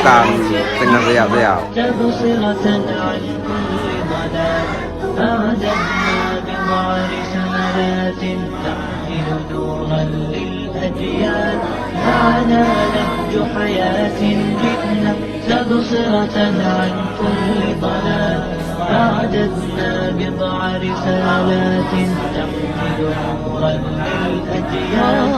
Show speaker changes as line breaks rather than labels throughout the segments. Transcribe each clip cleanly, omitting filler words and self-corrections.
การเป็นนักเรียนเรียน
تبصرة عن كل ضلال أعددنا بضع رسالات تحمل نورا للأجيال معنا نهج حياة جئنا تبصرة عن كل ضلال أعددنا بضع رسالات تحمل نورا للأجيال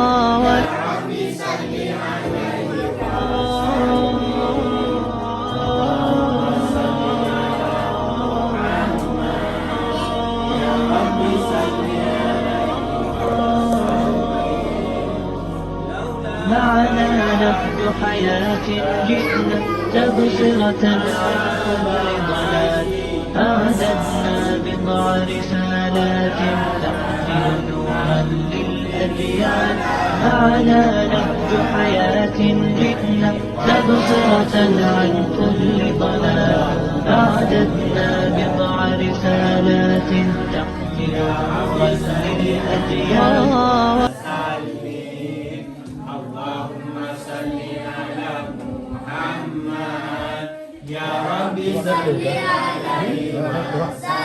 معنا نهج حياة جئنا تبصرة عن كل ضلال أعددنا بضع رسالات تحمل نورا للأجيال معنا نهج حياة جئنا تبصرة عن كل ضلال أعددنا بضع رسالات تحمل نورا للأجيال
اللهم صل على محمد يا رب صل عليه وسلم